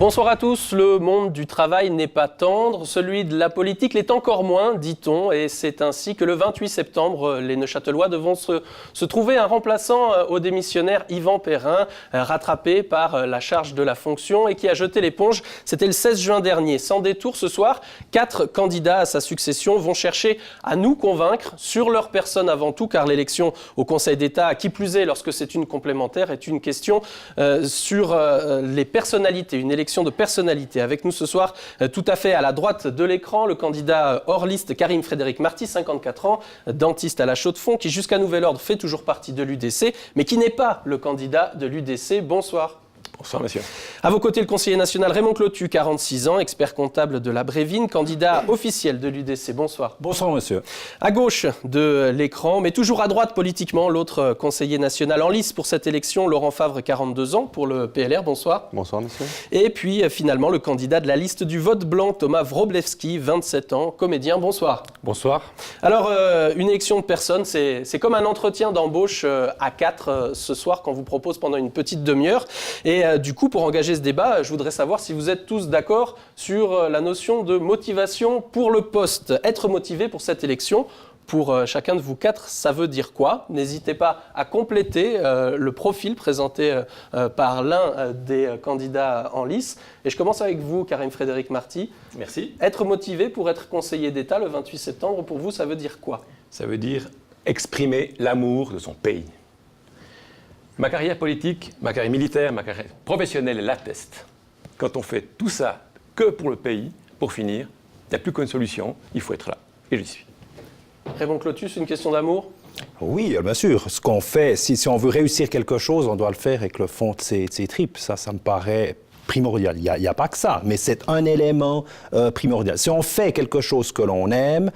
Bonsoir à tous. Le monde du travail n'est pas tendre, celui de la politique l'est encore moins, dit-on, et c'est ainsi que le 28 septembre, les Neuchâtelois devront se trouver un remplaçant au démissionnaire Yvan Perrin, rattrapé par la charge de la fonction et qui a jeté l'éponge. C'était le 16 juin dernier. Sans détour, ce soir, 4 candidats à sa succession vont chercher à nous convaincre sur leur personne avant tout, car l'élection au Conseil d'État, qui plus est lorsque c'est une complémentaire, est une question sur les personnalités, une élection de personnalité. Avec nous ce soir, tout à fait à la droite de l'écran, le candidat hors liste Karim-Frédéric Marty, 54 ans, dentiste à la Chaux-de-Fonds, qui jusqu'à nouvel ordre fait toujours partie de l'UDC, mais qui n'est pas le candidat de l'UDC. Bonsoir. Bonsoir, monsieur. À vos côtés, le conseiller national Raymond Clotu, 46 ans, expert comptable de la Brévine, candidat officiel de l'UDC. Bonsoir. Bonsoir, monsieur. À gauche de l'écran, mais toujours à droite politiquement, l'autre conseiller national en lice pour cette élection, Laurent Favre, 42 ans, pour le PLR. Bonsoir. Bonsoir, monsieur. Et puis, finalement, le candidat de la liste du vote blanc, Thomas Wroblewski, 27 ans, comédien. Bonsoir. Bonsoir. Alors, une élection de personnes, c'est comme un entretien d'embauche à 4 ce soir qu'on vous propose pendant une petite demi-heure. Et du coup, pour engager ce débat, je voudrais savoir si vous êtes tous d'accord sur la notion de motivation pour le poste. Être motivé pour cette élection, pour chacun de vous 4, ça veut dire quoi? N'hésitez pas à compléter le profil présenté par l'un des candidats en lice. Et je commence avec vous, Karim-Frédéric Marty. Merci. Être motivé pour être conseiller d'État le 28 septembre, pour vous, ça veut dire quoi? Ça veut dire exprimer l'amour de son pays. Ma carrière politique, ma carrière militaire, ma carrière professionnelle l'atteste. Quand on fait tout ça que pour le pays, pour finir, il n'y a plus qu'une solution, il faut être là. Et j'y suis. Raymond Clotus, une question d'amour? Oui, bien sûr. Ce qu'on fait, si on veut réussir quelque chose, on doit le faire avec le fond de ses tripes. Ça me paraît primordial. Il n'y a pas que ça, mais c'est un élément primordial. Si on fait quelque chose que l'on aime,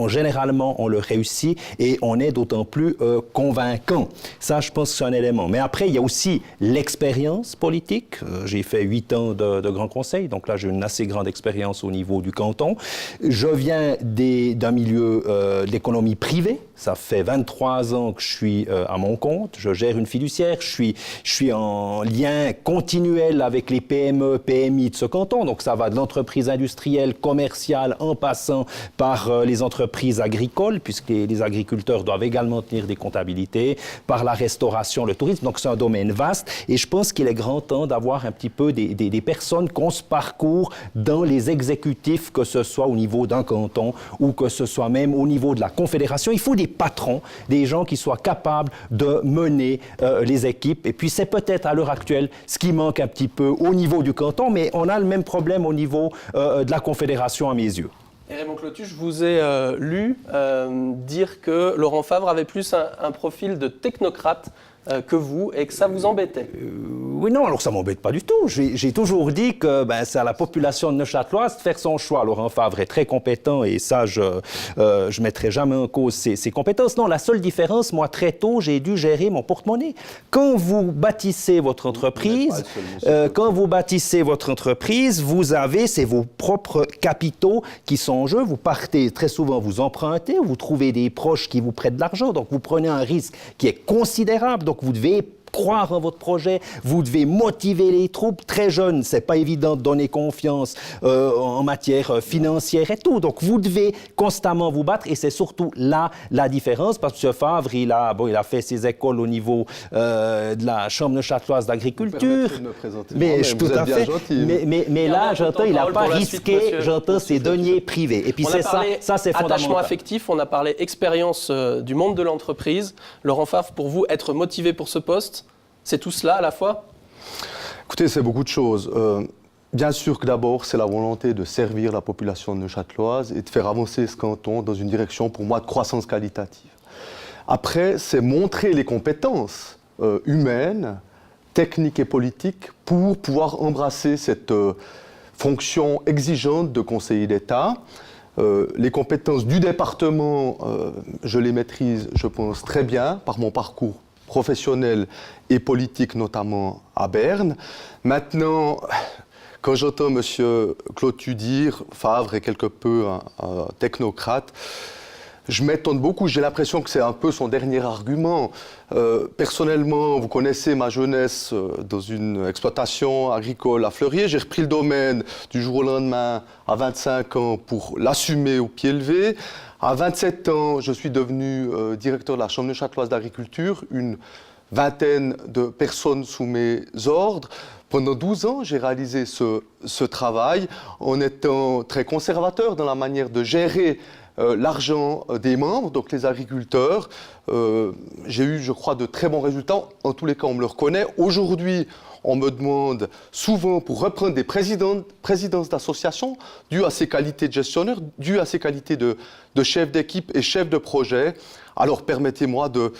généralement, on le réussit et on est d'autant plus convaincant. Ça, je pense que c'est un élément. Mais après, il y a aussi l'expérience politique. J'ai fait 8 ans de Grand Conseil, donc là, j'ai une assez grande expérience au niveau du canton. Je viens d'un milieu de l'économie privée. Ça fait 23 ans que je suis à mon compte. Je gère une fiduciaire. Je suis en lien continuel avec les PME, PMI de ce canton. Donc, ça va de l'entreprise industrielle, commerciale, en passant par les entreprises agricoles, puisque les agriculteurs doivent également tenir des comptabilités, par la restauration, le tourisme. Donc, c'est un domaine vaste. Et je pense qu'il est grand temps d'avoir un petit peu des personnes qu'on se parcourt dans les exécutifs, que ce soit au niveau d'un canton ou que ce soit même au niveau de la Confédération. Il faut des patrons, des gens qui soient capables de mener les équipes. Et puis, c'est peut-être à l'heure actuelle ce qui manque un petit peu au niveau du canton, mais on a le même problème au niveau de la Confédération à mes yeux. Et Raymond Clotus, je vous ai lu dire que Laurent Favre avait plus un profil de technocrate que vous et que ça vous embêtait. Oui, non, alors ça ne m'embête pas du tout. J'ai toujours dit que c'est à la population de neuchâteloise de faire son choix. Laurent Favre est très compétent et ça, je ne mettrai jamais en cause ses compétences. Non, la seule différence, moi, très tôt, j'ai dû gérer mon porte-monnaie. Quand vous bâtissez votre entreprise, vous avez, c'est vos propres capitaux qui sont en jeu. Vous partez, très souvent, vous empruntez, vous trouvez des proches qui vous prêtent de l'argent. Donc, vous prenez un risque qui est considérable. Donc, vous devez croire en votre projet, vous devez motiver les troupes. Très jeunes, c'est pas évident de donner confiance en matière financière et tout. Donc, vous devez constamment vous battre et c'est surtout là la différence parce que M. Favre, il a fait ses écoles au niveau de la Chambre neuchâteloise d'agriculture. Mais je tout à fait. Mais là, j'entends, il n'a pas risqué, j'entends, ses deniers privés. Et puis c'est ça c'est fondamental. Attachement affectif, on a parlé expérience du monde de l'entreprise. Laurent Favre, pour vous, être motivé pour ce poste, c'est tout cela à la fois? Écoutez, c'est beaucoup de choses. Bien sûr que d'abord, c'est la volonté de servir la population neuchâteloise et de faire avancer ce canton dans une direction, pour moi, de croissance qualitative. Après, c'est montrer les compétences humaines, techniques et politiques pour pouvoir embrasser cette fonction exigeante de conseiller d'État. Les compétences du département, je les maîtrise, je pense, très bien par mon parcours professionnel et politique, notamment à Berne. Maintenant, quand j'entends M. Clotu dire Favre est quelque peu un technocrate, je m'étonne beaucoup, j'ai l'impression que c'est un peu son dernier argument. Personnellement, vous connaissez ma jeunesse dans une exploitation agricole à Fleurier. J'ai repris le domaine du jour au lendemain à 25 ans pour l'assumer au pied levé. À 27 ans, je suis devenu directeur de la Chambre neuchâteloise d'agriculture, une vingtaine de personnes sous mes ordres. Pendant 12 ans, j'ai réalisé ce travail en étant très conservateur dans la manière de gérer l'argent des membres, donc les agriculteurs. J'ai eu, je crois, de très bons résultats. En tous les cas, on me le reconnaît. Aujourd'hui, on me demande souvent pour reprendre des présidences d'associations dues à ses qualités de gestionnaire, dues à ses qualités de chef d'équipe et chef de projet. Alors permettez-moi de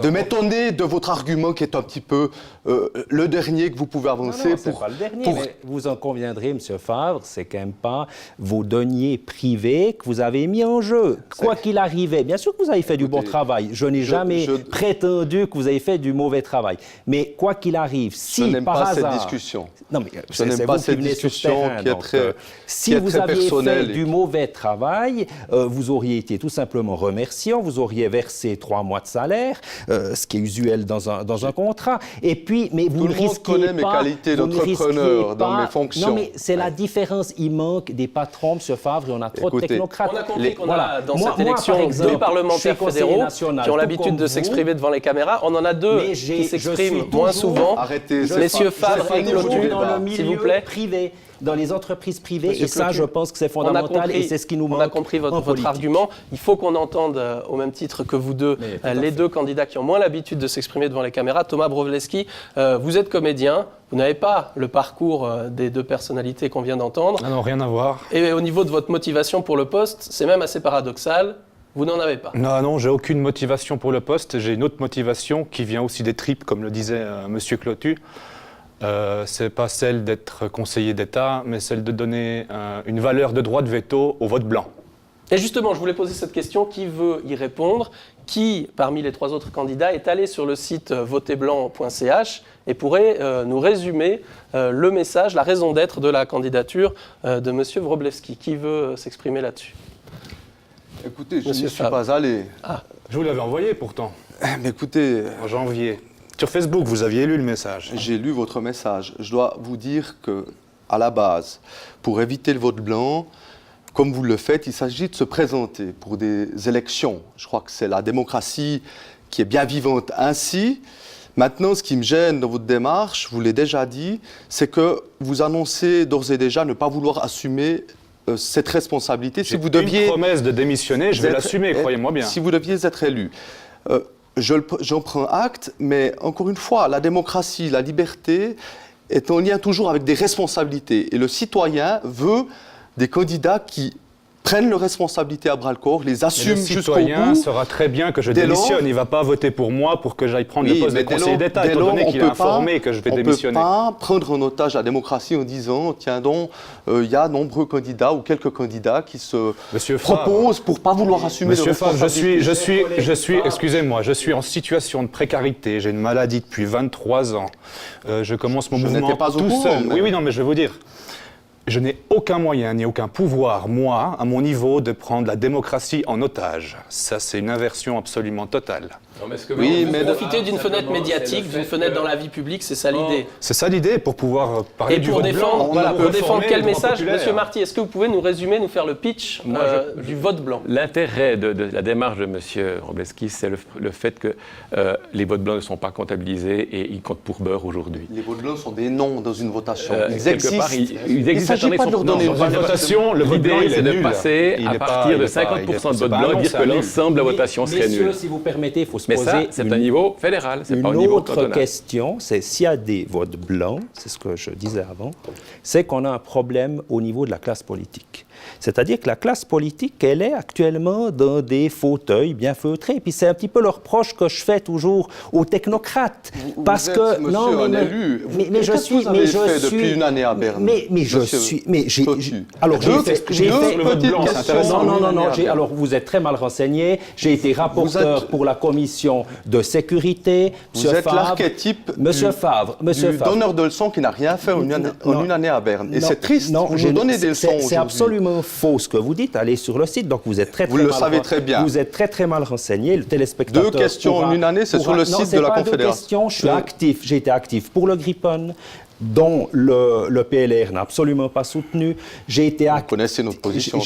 m'étonner de votre argument qui est un petit peu le dernier que vous pouvez avancer. Non, c'est pas le dernier, mais vous en conviendrez, M. Favre, c'est quand même pas vos deniers privés que vous avez mis en jeu. Quoi qu'il arrivait, bien sûr que vous avez fait du bon travail. Je n'ai jamais prétendu que vous avez fait du mauvais travail. Mais quoi qu'il arrive, si je n'aime par pas hasard... cette discussion. Non, mais je n'aime pas cette discussion qui est très si vous aviez fait du mauvais travail, vous auriez été tout simplement remerciant, vous auriez versé 3 mois de salaire, ce qui est usuel dans un contrat. Et puis, mais vous ne risquez pas... Tout le monde connaît mes qualités d'entrepreneur dans mes fonctions. Non, mais c'est la différence. Il manque des patrons, M. Favre, et on a trop de technocrates. On a compris qu'on a dans cette élection 2 parlementaires fédéraux qui ont l'habitude de s'exprimer devant les caméras. On en a 2 qui s'expriment moins souvent. Arrêtez, messieurs Favre et Clotu, s'il vous plaît. Privé, dans les entreprises privées, Monsieur et ça, Clotu, je pense que c'est fondamental et c'est ce qui nous manque. On a compris votre argument. Il faut qu'on entende, au même titre que vous deux, les 2 candidats qui ont moins l'habitude de s'exprimer devant les caméras. Thomas Wroblewski, vous êtes comédien, vous n'avez pas le parcours des 2 personnalités qu'on vient d'entendre. Ah non, rien à voir. Et au niveau de votre motivation pour le poste, c'est même assez paradoxal. Vous n'en avez pas. Non, j'ai aucune motivation pour le poste. J'ai une autre motivation qui vient aussi des tripes, comme le disait Monsieur Clotu. C'est pas celle d'être conseiller d'État, mais celle de donner une valeur de droit de veto au vote blanc. Et justement, je voulais poser cette question. Qui veut y répondre? Qui, parmi les 3 autres candidats, est allé sur le site votezblanc.ch et pourrait nous résumer le message, la raison d'être de la candidature de M. Wroblewski? Qui veut s'exprimer là-dessus? Écoutez, je n'y suis pas allé. Je vous l'avais envoyé pourtant. Mais écoutez... En janvier. Sur Facebook, vous aviez lu le message. J'ai lu votre message. Je dois vous dire qu'à la base, pour éviter le vote blanc, comme vous le faites, il s'agit de se présenter pour des élections. Je crois que c'est la démocratie qui est bien vivante ainsi. Maintenant, ce qui me gêne dans votre démarche, je vous l'ai déjà dit, c'est que vous annoncez d'ores et déjà ne pas vouloir assumer cette responsabilité. Si vous deviez... une promesse de démissionner, je vais l'assumer, croyez-moi bien. Si vous deviez être élu. J'en prends acte, mais encore une fois, la démocratie, la liberté est en lien toujours avec des responsabilités. Et le citoyen veut des candidats qui prennent leurs responsabilités à bras-le-corps, les assument jusqu'au bout. Le citoyen saura très bien que je démissionne. Il ne va pas voter pour moi pour que j'aille prendre le poste de conseiller d'État, étant donné qu'il est informé que je vais démissionner. On ne peut pas prendre en otage la démocratie en disant, tiens donc, il y a nombreux candidats ou quelques candidats qui se proposent pour ne pas vouloir assumer leurs responsabilités. je suis, excusez-moi, je suis en situation de précarité. J'ai une maladie depuis 23 ans. Je commence mon mouvement tout seul. Oui, non, mais je vais vous dire. Je n'ai aucun moyen ni aucun pouvoir, moi, à mon niveau, de prendre la démocratie en otage. Ça, c'est une inversion absolument totale. Non, mais vous profitez d'une fenêtre médiatique, d'une fenêtre dans la vie publique, c'est ça l'idée. C'est ça l'idée, pour pouvoir parler du vote blanc. Pour défendre quel message, Monsieur Marty, est-ce que vous pouvez nous résumer, nous faire le pitch du vote blanc? L'intérêt de la démarche de M. Wroblewski, c'est le fait que les votes blancs ne sont pas comptabilisés et ils comptent pour beurre aujourd'hui. Les votes blancs sont des noms dans une votation. Ils existent. Il ne s'agit pas de leur donner une votation. Le vote blanc, c'est de passer à partir de 50% de vote blanc et dire que l'ensemble de la votation serait nulle. Messieurs, si vous permettez, il faut se mais ça, c'est un niveau fédéral, c'est pas au niveau cantonal. Une autre question, c'est s'il y a des votes blancs, c'est ce que je disais avant, c'est qu'on a un problème au niveau de la classe politique. C'est-à-dire que la classe politique, elle est actuellement dans des fauteuils bien feutrés. Puis c'est un petit peu le reproche que je fais toujours aux technocrates. Parce vous que êtes, monsieur, un élu. Mais je suis. Mais je suis depuis une année à Berne. Mais je suis. Mais j'ai. Alors j'ai fait le vote blanc, c'est intéressant. Non. Alors vous êtes très mal renseigné. J'ai été rapporteur pour la commission de sécurité. Vous êtes l'archétype du donneur de leçons qui n'a rien fait en une année à Berne. Et c'est triste. Vous nous donnez des leçons. C'est absolument faux ce que vous dites. Allez sur le site. Donc vous êtes Vous le savez très bien. Vous êtes très mal renseigné. Le téléspectateur. 2 questions en une année, c'est sur le site de la Confédération. 2 questions. Je suis actif. J'ai été actif pour le Gripen, dont le PLR n'a absolument pas soutenu. J'ai été Vous connaissez notre position.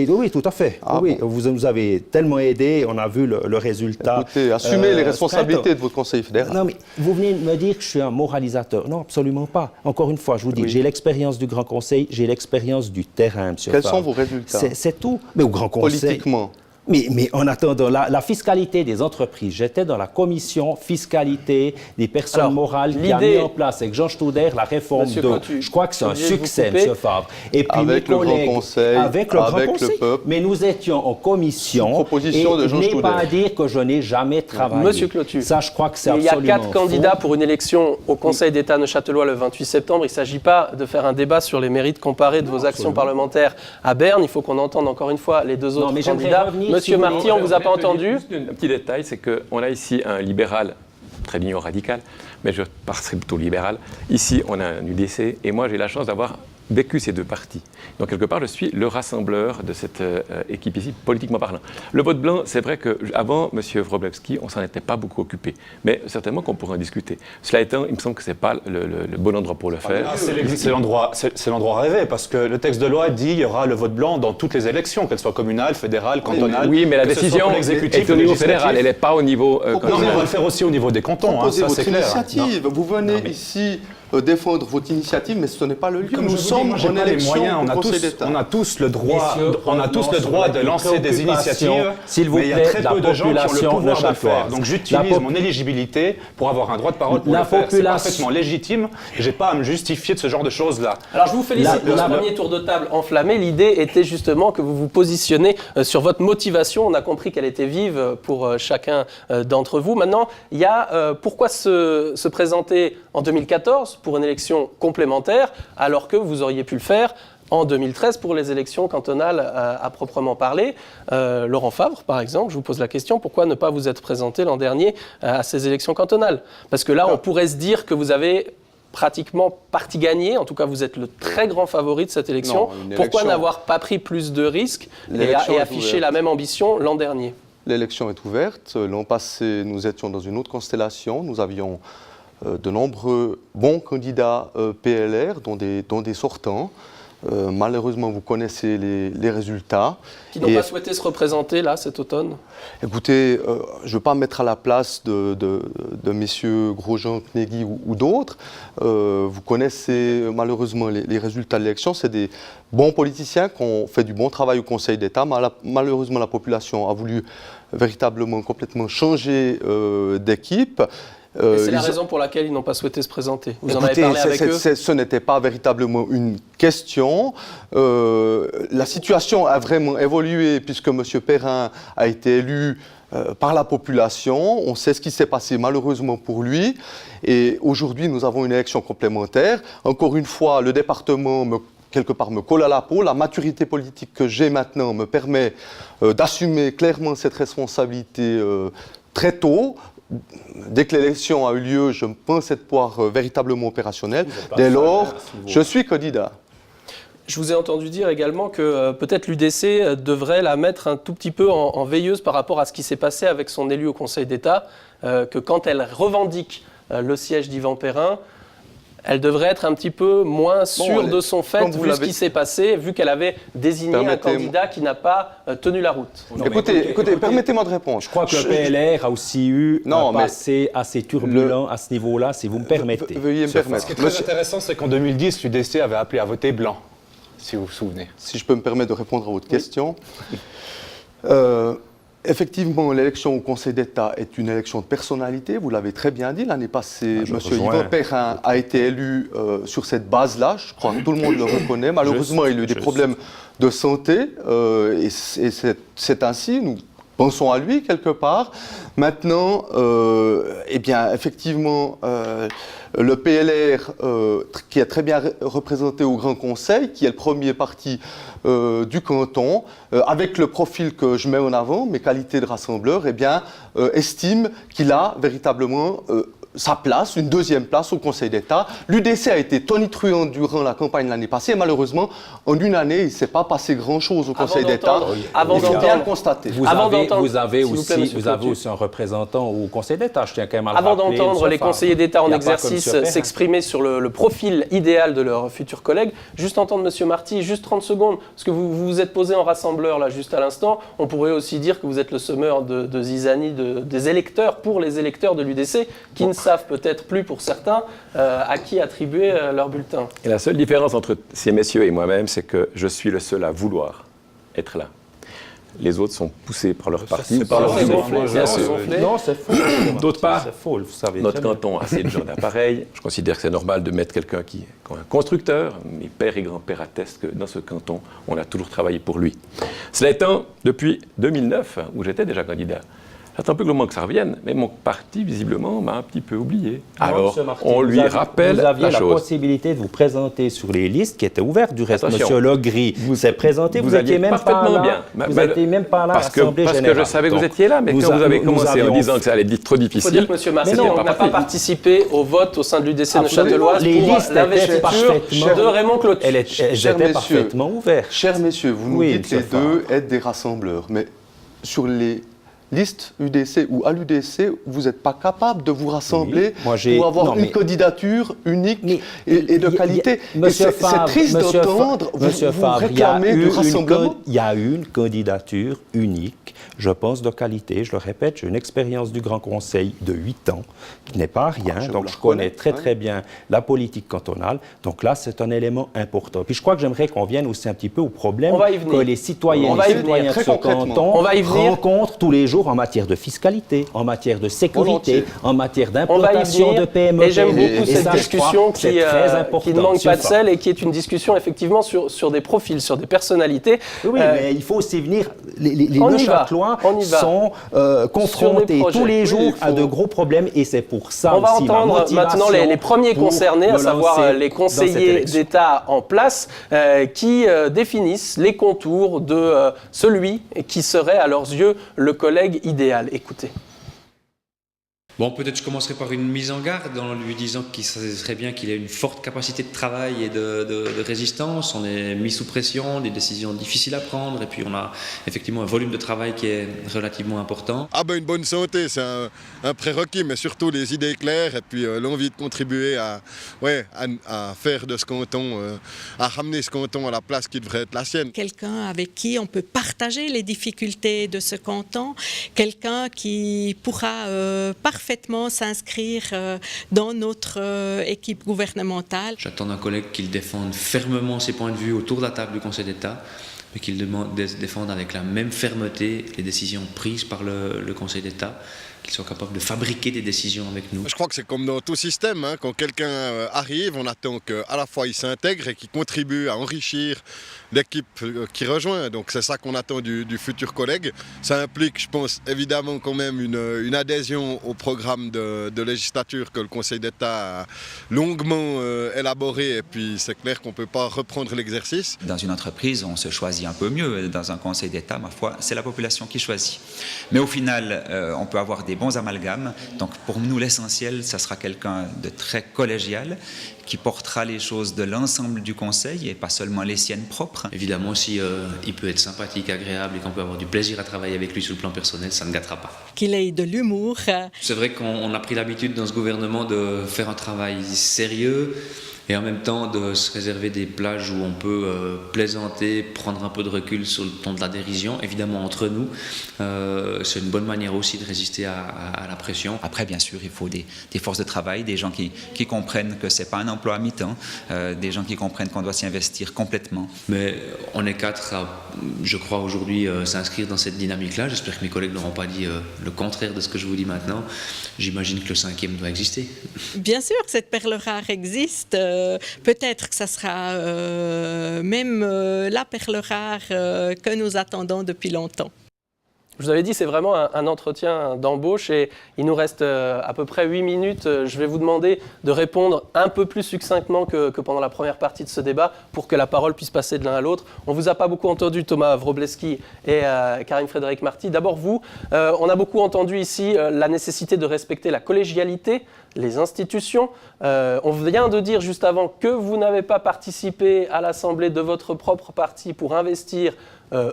Oui, tout à fait. Ah oui, bon. vous nous avez tellement aidé, on a vu le résultat. Écoutez, assumez les responsabilités de votre conseil fédéral. Non, mais vous venez de me dire que je suis un moralisateur. Non, absolument pas. Encore une fois, je vous dis, j'ai l'expérience du Grand Conseil, j'ai l'expérience du terrain, monsieur Quels Favre. sont vos résultats? C'est tout. Mais au Grand Conseil... Politiquement. Mais en attendant, la fiscalité des entreprises, j'étais dans la commission fiscalité des personnes morales qui a mis en place avec Jean Stouder la réforme Monsieur de... Cotu, je crois que c'est un succès, M. Favre. Et puis avec mes le collègues, Grand Conseil, avec le Grand Conseil, le peuple. mais nous étions en commission. Sous proposition de Jean et Stouder. pas à dire que je n'ai jamais travaillé. Monsieur Clotu, ça, je crois que c'est il y a absolument 4 candidats faux. pour une élection au Conseil d'État neuchâtelois le 28 septembre. Il ne s'agit pas de faire un débat sur les mérites comparés de vos actions parlementaires à Berne. Il faut qu'on entende encore une fois les 2 autres mais j'aimerais candidats. revenir, Monsieur si vous Marty, voulez. on ne vous a pas entendu. Juste un petit détail, c'est qu'on a ici un libéral, très mignon radical, mais je passerai plutôt libéral. Ici, on a un UDC, et moi, j'ai la chance d'avoir vécu ces 2 partis. Donc, quelque part, je suis le rassembleur de cette équipe ici, politiquement parlant. Le vote blanc, c'est vrai qu'avant M. Wroblewski, on ne s'en était pas beaucoup occupé. Mais certainement qu'on pourrait en discuter. Cela étant, il me semble que ce n'est pas le bon endroit pour le faire. C'est l'endroit rêvé, parce que le texte de loi dit qu'il y aura le vote blanc dans toutes les élections, qu'elles soient communales, fédérales, cantonales. Oui, mais la que ce soit décision pour l'exécutif est au ou niveau législatif. fédéral, elle n'est pas au niveau Non, mais on va le faire aussi au niveau des cantons, Proposez ça votre c'est clair. initiative. Vous venez ici défendre votre initiative, mais ce n'est pas le lieu. Comme Nous je vous dis, sommes moi, j'ai en pas les élection moyens, au Conseil d'État. on a tous le droit, de lancer des initiatives, s'il vous mais il y a plaît, très la peu de gens qui ont le population pouvoir de le faire. neuchâteloise. Donc j'utilise mon éligibilité pour avoir un droit de parole pour La le faire. C'est population- parfaitement légitime, et j'ai pas à me justifier de ce genre de choses-là. Alors je vous félicite pour ce premier tour de table enflammé. L'idée était justement que vous vous positionnez sur votre motivation. On a compris qu'elle était vive pour chacun d'entre vous. Maintenant, il y a pourquoi se présenter en 2014 pour une élection complémentaire alors que vous auriez pu le faire en 2013 pour les élections cantonales à proprement parler. Laurent Favre, par exemple, je vous pose la question, pourquoi ne pas vous être présenté l'an dernier à ces élections cantonales? Parce que là, on pourrait se dire que vous avez pratiquement partie gagnée, en tout cas vous êtes le très grand favori de cette élection. Non, Pourquoi n'avoir pas pris plus de risques et afficher la même ambition l'an dernier? L'élection est ouverte. L'an passé, nous étions dans une autre constellation. Nous avions de nombreux bons candidats PLR, dont des sortants. Malheureusement, vous connaissez les résultats. Qui n'ont pas souhaité se représenter là cet automne? Écoutez, je ne veux pas me mettre à la place de messieurs Grosjean, Knegui ou d'autres. Vous connaissez malheureusement les résultats de l'élection. C'est des bons politiciens qui ont fait du bon travail au Conseil d'État. Malheureusement, la population a voulu véritablement complètement changer d'équipe. Et c'est la raison pour laquelle ils n'ont pas souhaité se présenter. Vous en avez parlé avec eux? Ce n'était pas véritablement une question. La situation a vraiment évolué puisque M. Perrin a été élu par la population. On sait ce qui s'est passé malheureusement pour lui. Et aujourd'hui, nous avons une élection complémentaire. Encore une fois, le département quelque part me colle à la peau. La maturité politique que j'ai maintenant me permet d'assumer clairement cette responsabilité très tôt. Dès que l'élection a eu lieu, je pense être véritablement opérationnel. Dès lors, je suis candidat. Je vous ai entendu dire également que peut-être l'UDC devrait la mettre un tout petit peu en veilleuse par rapport à ce qui s'est passé avec son élu au Conseil d'État, que quand elle revendique le siège d'Yvan Perrin, elle devrait être un petit peu moins sûre de son fait, vu ce qui s'est passé, vu qu'elle avait désigné un candidat qui n'a pas tenu la route. Écoutez, permettez-moi de répondre. Je crois que le PLR a aussi eu un passé assez turbulent à ce niveau-là, si vous me permettez. Veuillez me permettre. Ce qui est très intéressant, c'est qu'en 2010, l'UDC avait appelé à voter blanc, si vous vous souvenez. Si je peux me permettre de répondre à votre question. Effectivement, l'élection au Conseil d'État est une élection de personnalité, vous l'avez très bien dit. L'année passée, M. Yvan Perrin a été élu sur cette base-là, je crois que tout le monde le reconnaît. Malheureusement, il a eu des problèmes de santé et c'est ainsi, nous pensons à lui quelque part. Maintenant, eh bien, effectivement, le PLR, qui est très bien représenté au Grand Conseil, qui est le premier parti du canton, avec le profil que je mets en avant, mes qualités de rassembleur, eh bien, estime qu'il a véritablement sa place, une deuxième place au Conseil d'État. L'UDC a été tonitruant durant la campagne l'année passée et malheureusement, en une année, il ne s'est pas passé grand-chose au Conseil d'État. Il faut bien le constater. Vous avez aussi un représentant au Conseil d'État, je tiens quand même à le Avant rappeler, d'entendre les conseillers d'État en Il y a exercice pas comme s'exprimer sur le profil idéal de leurs futurs collègues, juste entendre M. Marty, juste 30 secondes, parce que vous vous êtes posé en rassembleur là juste à l'instant, on pourrait aussi dire que vous êtes le semeur de zizanie des électeurs pour les électeurs de l'UDC qui ne savent peut-être plus pour certains à qui attribuer leur bulletin. Et la seule différence entre ces messieurs et moi-même, c'est que je suis le seul à vouloir être là. Les autres sont poussés par leur parti, par leur bien sûr. Non, c'est faux. D'autre part, c'est faux, vous savez notre très bien. canton a assez de gens d'appareil. Je considère que c'est normal de mettre quelqu'un qui est un constructeur. Mes pères et grands-pères attestent que dans ce canton, on a toujours travaillé pour lui. Cela étant, depuis 2009, où j'étais déjà candidat, j'attends un peu que ça revienne, mais mon parti, visiblement, m'a un petit peu oublié. Alors, on lui rappelle la chose. Vous aviez la possibilité de vous présenter sur les listes qui étaient ouvertes. Du reste, M. Logri s'est présenté. Vous n'étiez même pas là. Vous n'étiez même pas là à l'Assemblée générale. Parce que je savais que vous étiez là, mais quand vous avez commencé en disant que ça allait être trop difficile... Il faut dire que M. Marcel n'a pas participé au vote au sein de l'UDC Neuchâteloise les pour listes l'investiture de Raymond Clotilde. Elles étaient parfaitement ouvertes. Chers messieurs, vous nous dites les deux être des rassembleurs, mais sur les listes UDC ou à l'UDC, vous n'êtes pas capable de vous rassembler pour avoir une candidature unique et de qualité. C'est triste d'entendre vous réclamer du rassemblement. Il y a eu une candidature unique, je pense de qualité. Je le répète, j'ai une expérience du Grand Conseil de 8 ans, qui n'est pas rien. Donc je connais très bien la politique cantonale. Donc là, c'est un élément important. Puis je crois que j'aimerais qu'on vienne aussi un petit peu au problème que les citoyens et les citoyens de ce canton rencontrent tous les jours en matière de fiscalité, en matière de sécurité, en matière d'implantation de PME. Et j'aime beaucoup cette discussion qui ne manque pas de sel et qui est une discussion effectivement sur des profils, sur des personnalités. Oui, mais il faut aussi venir... Les Neuchâtelois sont confrontés tous les jours à de gros problèmes et c'est pour ça on va entendre maintenant les premiers concernés, à savoir les conseillers d'État en place qui définissent les contours de celui qui serait à leurs yeux le collègue idéal. Écoutez. Bon, peut-être je commencerai par une mise en garde en lui disant qu'il serait bien qu'il ait une forte capacité de travail et de résistance. On est mis sous pression, des décisions difficiles à prendre et puis on a effectivement un volume de travail qui est relativement important. Ah ben une bonne santé, c'est un prérequis, mais surtout les idées claires et puis l'envie de contribuer à faire de ce canton, à ramener ce canton à la place qui devrait être la sienne. Quelqu'un avec qui on peut partager les difficultés de ce canton, quelqu'un qui pourra parfaitement s'inscrire dans notre équipe gouvernementale. J'attends d'un collègue qu'il défende fermement ses points de vue autour de la table du Conseil d'État, mais qu'il défende avec la même fermeté les décisions prises par le Conseil d'État, qu'il soit capable de fabriquer des décisions avec nous. Je crois que c'est comme dans tout système, hein, quand quelqu'un arrive, on attend qu'à la fois il s'intègre et qu'il contribue à enrichir l'équipe qui rejoint. Donc c'est ça qu'on attend du futur collègue. Ça implique, je pense, évidemment quand même une adhésion au programme de législature que le Conseil d'État a longuement élaboré et puis c'est clair qu'on ne peut pas reprendre l'exercice. Dans une entreprise, on se choisit un peu mieux. Dans un Conseil d'État, ma foi, c'est la population qui choisit. Mais au final, on peut avoir des bons amalgames. Donc pour nous, l'essentiel, ça sera quelqu'un de très collégial qui portera les choses de l'ensemble du Conseil et pas seulement les siennes propres. Évidemment, si il peut être sympathique, agréable et qu'on peut avoir du plaisir à travailler avec lui sur le plan personnel, ça ne gâtera pas. Qu'il ait de l'humour. C'est vrai qu'on a pris l'habitude dans ce gouvernement de faire un travail sérieux et en même temps de se réserver des plages où on peut plaisanter, prendre un peu de recul sur le ton de la dérision, évidemment entre nous. C'est une bonne manière aussi de résister à la pression. Après, bien sûr, il faut des forces de travail, des gens qui comprennent que ce n'est pas un emploi à mi-temps, des gens qui comprennent qu'on doit s'y investir complètement. Mais on est 4 à, je crois, aujourd'hui s'inscrire dans cette dynamique-là. J'espère que mes collègues n'auront pas dit le contraire de ce que je vous dis maintenant. J'imagine que le 5e doit exister. Bien sûr que cette perle rare existe. Peut-être que ça sera même la perle rare que nous attendons depuis longtemps. Je vous avais dit, c'est vraiment un entretien d'embauche et il nous reste à peu près 8 minutes. Je vais vous demander de répondre un peu plus succinctement que pendant la première partie de ce débat pour que la parole puisse passer de l'un à l'autre. On ne vous a pas beaucoup entendu, Thomas Wróblewski et Karim Frédéric Marty. D'abord vous, on a beaucoup entendu ici la nécessité de respecter la collégialité, les institutions. On vient de dire juste avant que vous n'avez pas participé à l'Assemblée de votre propre parti pour investir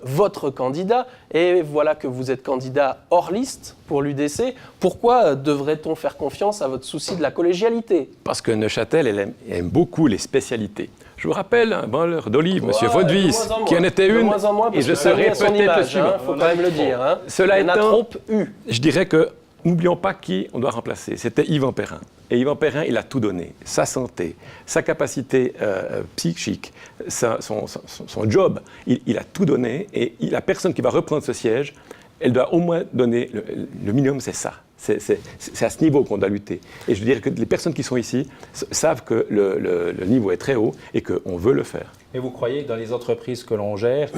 votre candidat, et voilà que vous êtes candidat hors liste pour l'UDC. Pourquoi devrait-on faire confiance à votre souci de la collégialité? Parce que Neuchâtel elle aime beaucoup les spécialités. Je vous rappelle un branleur d'olive, M. Vaudevys, qui en était une, et je serai peut-être le suivant. Il faut quand même le dire. Hein. Cela étant, trop eu. Je dirais que n'oublions pas qui on doit remplacer. C'était Yvan Perrin. Et Yvan Perrin, il a tout donné. Sa santé, sa capacité psychique, son job, il a tout donné. Et la personne qui va reprendre ce siège, elle doit au moins donner, le minimum, c'est ça. C'est à ce niveau qu'on doit lutter. Et je dirais que les personnes qui sont ici savent que le niveau est très haut et qu'on veut le faire. Et vous croyez que dans les entreprises que l'on gère,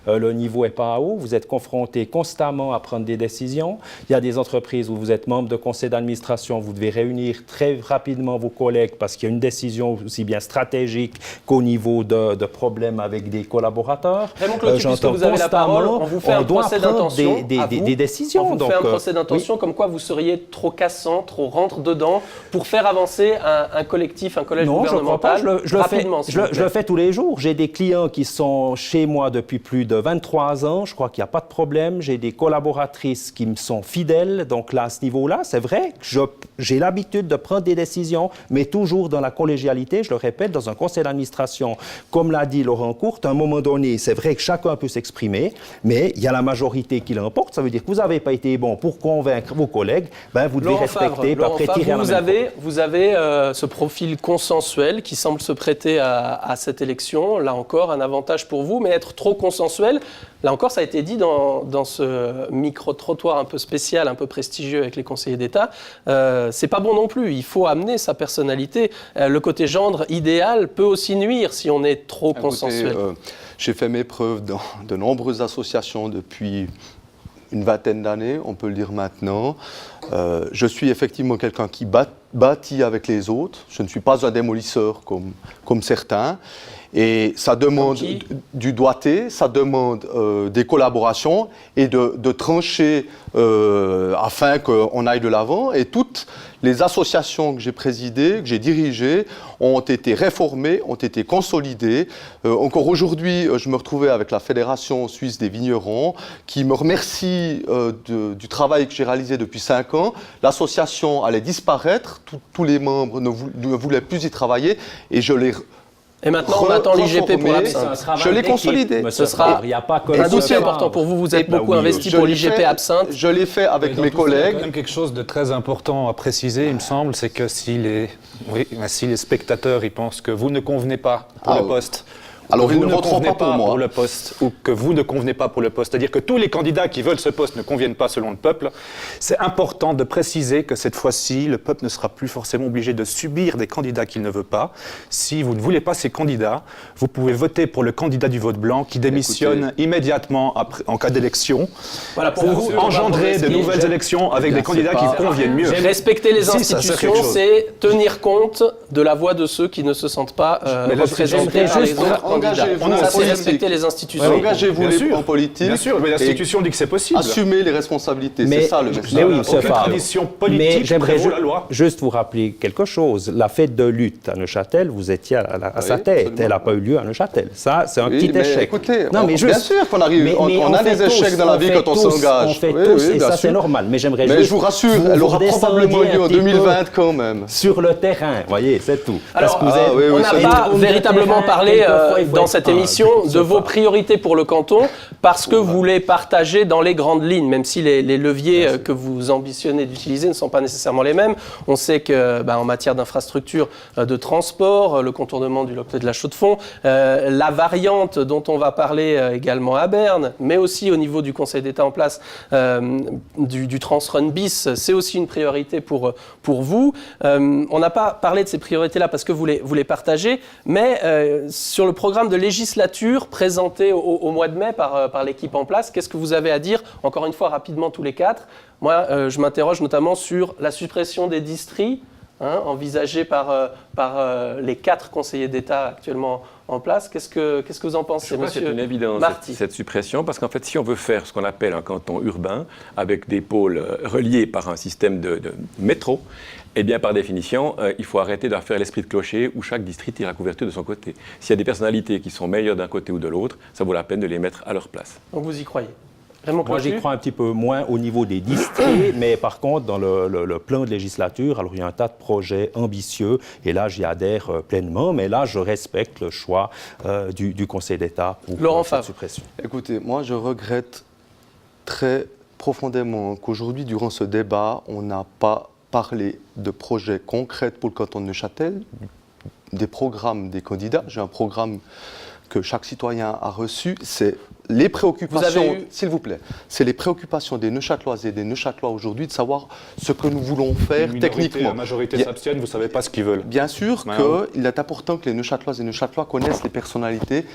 le niveau n'est pas haut? Vous êtes confronté constamment à prendre des décisions. Il y a des entreprises où vous êtes membre de conseil d'administration, vous devez réunir très rapidement vos collègues parce qu'il y a une décision aussi bien stratégique qu'au niveau de problèmes avec des collaborateurs. Raymond Clotilde, puisque vous avez la parole, on vous fait un procès d'intention des décisions. On vous fait un procès d'intention comme quoi vous seriez trop cassant, trop rentre-dedans pour faire avancer un collectif, un collège gouvernemental rapidement. Je le fais tous les jours. J'ai des clients qui sont chez moi depuis plus de 23 ans. Je crois qu'il n'y a pas de problème. J'ai des collaboratrices qui me sont fidèles. Donc là, à ce niveau-là, c'est vrai que j'ai l'habitude de prendre des décisions, mais toujours dans la collégialité. Je le répète, dans un conseil d'administration, comme l'a dit Laurent Courte, à un moment donné, c'est vrai que chacun peut s'exprimer, mais il y a la majorité qui l'emporte. Ça veut dire que vous n'avez pas été bon pour convaincre vos collègues. Vous devez respecter, pas tirer à la même fois. Vous avez ce profil consensuel qui semble se prêter à cette élection. Là encore, un avantage pour vous, mais être trop consensuel, là encore, ça a été dit dans ce micro-trottoir un peu spécial, un peu prestigieux avec les conseillers d'État, c'est pas bon non plus. Il faut amener sa personnalité. Le côté gendre idéal peut aussi nuire si on est trop consensuel. J'ai fait mes preuves dans de nombreuses associations depuis une vingtaine d'années, on peut le dire maintenant. Je suis effectivement quelqu'un qui bâtit avec les autres. Je ne suis pas un démolisseur comme certains. Et ça demande du doigté, ça demande des collaborations et de trancher afin qu'on aille de l'avant. Et toutes les associations que j'ai présidées, que j'ai dirigées, ont été réformées, ont été consolidées. Encore aujourd'hui, je me retrouvais avec la Fédération suisse des vignerons qui me remercie du travail que j'ai réalisé depuis 5 ans. L'association allait disparaître, tous les membres ne voulaient plus y travailler et je l'ai Et maintenant, on attend l'IGP pour l'absinthe. Je l'ai consolidé. Ce sera un dossier important pour vous. Vous êtes beaucoup investi pour l'IGP absinthe. Je l'ai fait avec mes collègues. Il y a quand même quelque chose de très important à préciser, il me semble, c'est que si les spectateurs ils pensent que vous ne convenez pas pour le poste, alors ils ne voteront pas pour le poste, ou que vous ne convenez pas pour le poste, c'est-à-dire que tous les candidats qui veulent ce poste ne conviennent pas selon le peuple, c'est important de préciser que cette fois-ci, le peuple ne sera plus forcément obligé de subir des candidats qu'il ne veut pas. Si vous ne voulez pas ces candidats, vous pouvez voter pour le candidat du vote blanc qui démissionne immédiatement en cas d'élection pour engendrer de nouvelles élections avec des candidats qui conviennent mieux. Respecter les institutions, c'est tenir compte de la voix de ceux qui ne se sentent pas représentés par les autres candidats. Ça, c'est respecter les institutions. Engagez-vous en politique. Bien sûr, mais l'institution dit que c'est possible. Assumez les responsabilités, c'est ça le message. Mais oui, aucune tradition politique prévaut la loi. Juste vous rappeler quelque chose. La fête de lutte à Neuchâtel, vous étiez à sa tête. Absolument. Elle n'a pas eu lieu à Neuchâtel. Ça, c'est un petit échec. Écoutez, bien sûr qu'on arrive. On a des échecs dans la vie quand on s'engage. On fait tous, et ça c'est normal. Mais j'aimerais juste. Mais je vous rassure, elle aura probablement lieu en 2020 quand même. Sur le terrain, voyez, c'est tout. Alors, on n'a pas véritablement parlé dans cette émission de vos priorités pour le canton, parce que vous les partagez dans les grandes lignes, même si les leviers que vous ambitionnez d'utiliser ne sont pas nécessairement les mêmes. On sait que, en matière d'infrastructure de transport, le contournement du Locle de la Chaux-de-Fonds, la variante dont on va parler également à Berne, mais aussi au niveau du Conseil d'État en place du Transrun bis, c'est aussi une priorité pour vous. On n'a pas parlé de ces priorités-là parce que vous les partagez, mais sur le programme programme de législature présenté au mois de mai par l'équipe en place. Qu'est-ce que vous avez à dire? Encore une fois, rapidement, tous les quatre. Moi, je m'interroge notamment sur la suppression des districts, envisagée par les 4 conseillers d'État actuellement en place. Qu'est-ce que vous en pensez, monsieur C'est une évidence, cette suppression, parce qu'en fait, si on veut faire ce qu'on appelle un canton urbain, avec des pôles reliés par un système de métro, eh bien, par définition, il faut arrêter de faire l'esprit de clocher où chaque district tire la couverture de son côté. S'il y a des personnalités qui sont meilleures d'un côté ou de l'autre, ça vaut la peine de les mettre à leur place. Donc vous y croyez? Moi, j'y crois un petit peu moins au niveau des districts, mais par contre, dans le plan de législature, alors il y a un tas de projets ambitieux, et là, j'y adhère pleinement, mais là, je respecte le choix du Conseil d'État pour cette suppression. Écoutez, moi, je regrette très profondément qu'aujourd'hui, durant ce débat, on n'a pas parlé de projets concrets pour le canton de Neuchâtel, des programmes des candidats. J'ai un programme que chaque citoyen a reçu, c'est les préoccupations, s'il vous plaît, c'est les préoccupations des Neuchâteloises et des Neuchâtelois aujourd'hui de savoir ce que nous voulons faire techniquement. La majorité s'abstiennent, vous ne savez pas ce qu'ils veulent. Bien sûr qu'il est important que les Neuchâteloises et Neuchâtelois connaissent les personnalités.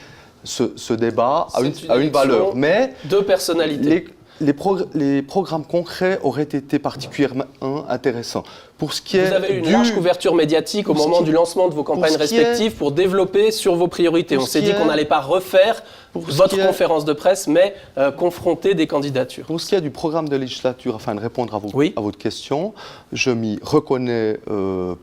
Ce débat a une valeur. Mais deux personnalités. Les programmes concrets auraient été particulièrement intéressants. Pour ce qui est vous avez une large couverture médiatique au moment du lancement de vos campagnes respectives pour développer sur vos priorités. On s'est dit qu'on n'allait pas refaire votre conférence de presse, mais confronter des candidatures. Pour ce qui est du programme de législature, afin de répondre à votre question, je m'y reconnais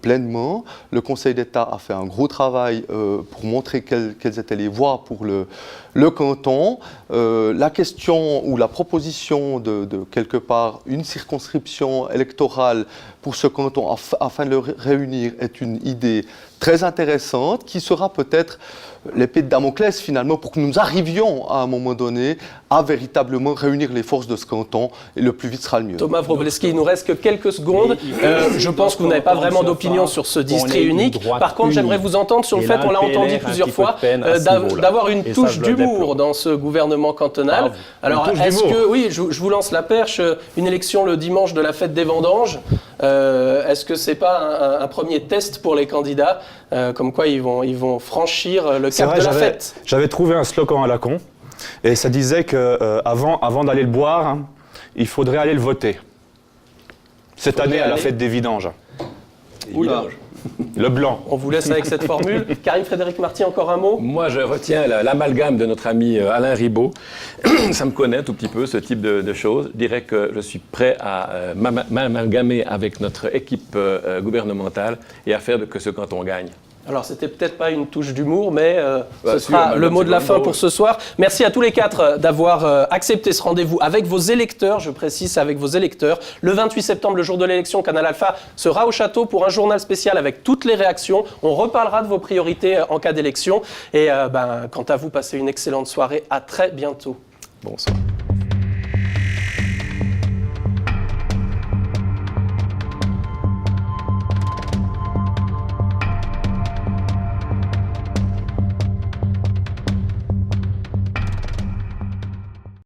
pleinement. Le Conseil d'État a fait un gros travail pour montrer quelles étaient les voies pour le canton. La question ou la proposition de quelque part une circonscription électorale pour ce canton afin de le réunir est une idée très intéressante qui sera peut-être l'épée de Damoclès finalement pour que nous arrivions à un moment donné à véritablement réunir les forces de ce canton et le plus vite sera le mieux. Thomas Wroblewski, il nous reste que quelques secondes. Je pense que vous n'avez pas vraiment d'opinion sur ce district unique. Par contre, j'aimerais vous entendre sur le fait, on l'a entendu plusieurs fois, d'avoir une touche d'humour dans ce gouvernement cantonal. Alors, est-ce que, oui, je vous lance la perche, une élection le dimanche de la fête des vendanges, est-ce que c'est pas un premier test pour les candidats, comme quoi ils vont franchir le cap de la fête? J'avais trouvé un slogan à la con, et ça disait qu'avant d'aller le boire, il faudrait aller le voter. Cette année, à la fête des vidanges. Oula. Le blanc. On vous laisse avec cette formule. Karim-Frédéric Marty, encore un mot? Moi, je retiens l'amalgame de notre ami Alain Ribaud. Ça me connaît un tout petit peu, ce type de choses. Je dirais que je suis prêt à m'amalgamer avec notre équipe gouvernementale et à faire que ce canton gagne. Alors, c'était peut-être pas une touche d'humour, mais ce sera le mot de la fin pour ce soir. Merci à tous les quatre d'avoir accepté ce rendez-vous avec vos électeurs, je précise, avec vos électeurs. Le 28 septembre, le jour de l'élection, Canal Alpha sera au château pour un journal spécial avec toutes les réactions. On reparlera de vos priorités en cas d'élection. Et quant à vous, passez une excellente soirée. À très bientôt. Bonsoir.